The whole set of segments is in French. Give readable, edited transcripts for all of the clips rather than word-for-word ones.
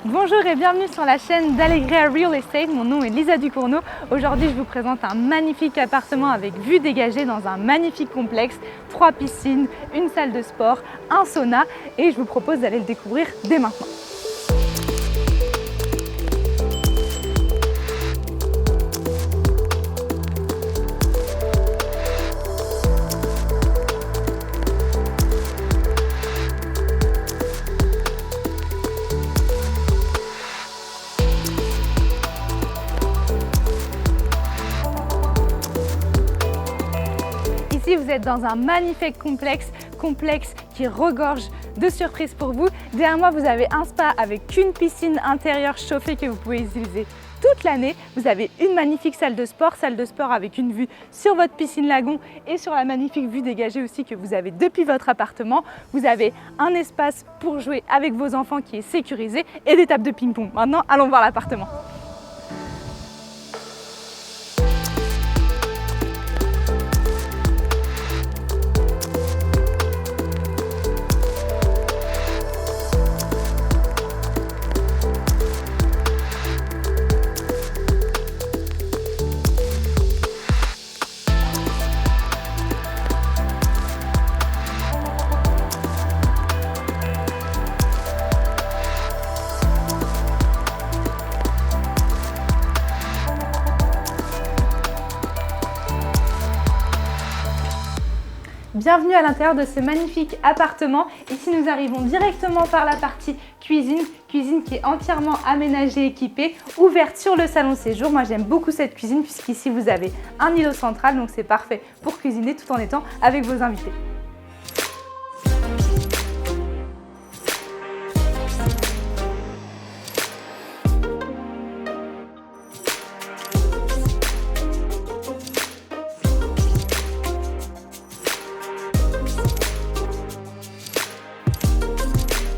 Bonjour et bienvenue sur la chaîne d'Allegria Real Estate. Mon nom est Lisa Ducournau. Aujourd'hui, je vous présente un magnifique appartement avec vue dégagée dans un magnifique complexe, 3 piscines, une salle de sport, un sauna et je vous propose d'aller le découvrir dès maintenant. Ici, vous êtes dans un magnifique complexe qui regorge de surprises pour vous. Derrière moi, vous avez un spa avec une piscine intérieure chauffée que vous pouvez utiliser toute l'année. Vous avez une magnifique salle de sport avec une vue sur votre piscine lagon et sur la magnifique vue dégagée aussi que vous avez depuis votre appartement. Vous avez un espace pour jouer avec vos enfants qui est sécurisé et des tables de ping-pong. Maintenant, allons voir l'appartement. Bienvenue à l'intérieur de ce magnifique appartement. Ici, nous arrivons directement par la partie cuisine qui est entièrement aménagée, équipée, ouverte sur le salon séjour. Moi, j'aime beaucoup cette cuisine puisqu'ici, vous avez un îlot central, donc c'est parfait pour cuisiner tout en étant avec vos invités.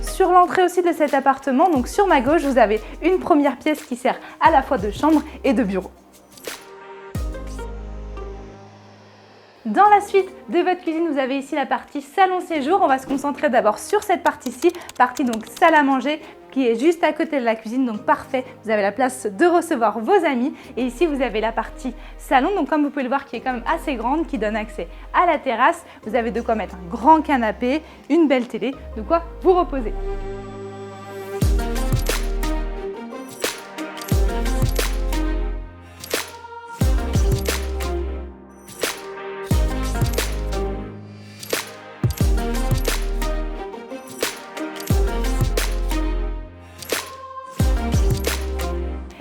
Sur l'entrée aussi de cet appartement, donc sur ma gauche, vous avez une première pièce qui sert à la fois de chambre et de bureau. Dans la suite de votre cuisine, vous avez ici la partie salon séjour. On va se concentrer d'abord sur cette partie-ci, partie donc salle à manger qui est juste à côté de la cuisine, donc parfait. Vous avez la place de recevoir vos amis et ici vous avez la partie salon, donc comme vous pouvez le voir qui est quand même assez grande, qui donne accès à la terrasse. Vous avez de quoi mettre un grand canapé, une belle télé, de quoi vous reposer.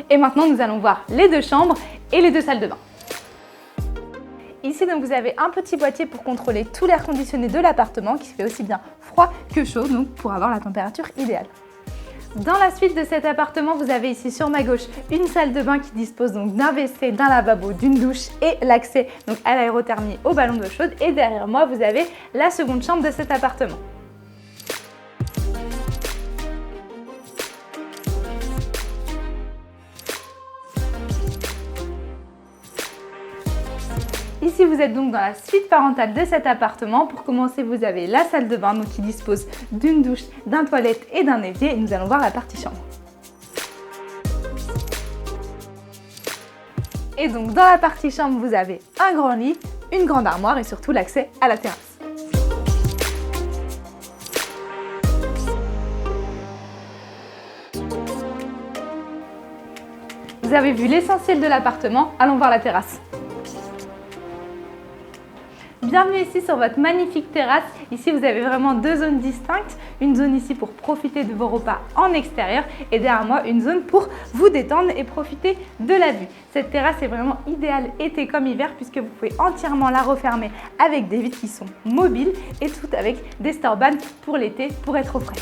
Et maintenant, nous allons voir les 2 chambres et les 2 salles de bain. Ici, donc, vous avez un petit boîtier pour contrôler tout l'air conditionné de l'appartement qui fait aussi bien froid que chaud, donc pour avoir la température idéale. Dans la suite de cet appartement, vous avez ici sur ma gauche une salle de bain qui dispose donc d'un WC, d'un lavabo, d'une douche et l'accès donc à l'aérothermie, au ballon d'eau chaude. Et derrière moi, vous avez la seconde chambre de cet appartement. Ici, vous êtes donc dans la suite parentale de cet appartement. Pour commencer, vous avez la salle de bain donc, qui dispose d'une douche, d'un toilette et d'un évier. Et nous allons voir la partie chambre. Et donc, dans la partie chambre, vous avez un grand lit, une grande armoire et surtout l'accès à la terrasse. Vous avez vu l'essentiel de l'appartement. Allons voir la terrasse. Bienvenue ici sur votre magnifique terrasse. Ici, vous avez vraiment 2 zones distinctes. Une zone ici pour profiter de vos repas en extérieur et derrière moi, une zone pour vous détendre et profiter de la vue. Cette terrasse est vraiment idéale été comme hiver puisque vous pouvez entièrement la refermer avec des vitres qui sont mobiles et tout avec des Storban pour l'été pour être au frais.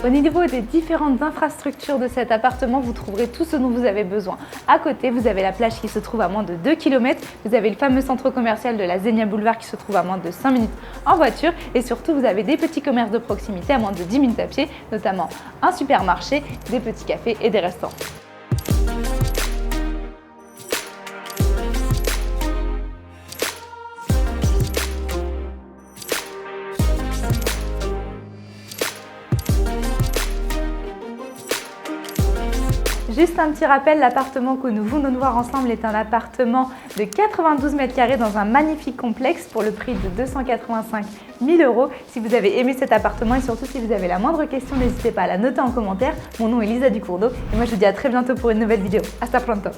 Au niveau des différentes infrastructures de cet appartement, vous trouverez tout ce dont vous avez besoin. À côté, vous avez la plage qui se trouve à moins de 2 km. Vous avez le fameux centre commercial de la Zenia Boulevard qui se trouve à moins de 5 minutes en voiture. Et surtout, vous avez des petits commerces de proximité à moins de 10 minutes à pied, notamment un supermarché, des petits cafés et des restaurants. Juste un petit rappel, l'appartement que nous venons de voir ensemble est un appartement de 92 mètres carrés dans un magnifique complexe pour le prix de 285 000 €. Si vous avez aimé cet appartement et surtout si vous avez la moindre question, n'hésitez pas à la noter en commentaire. Mon nom est Lisa Ducourdeau et moi je vous dis à très bientôt pour une nouvelle vidéo. Hasta pronto!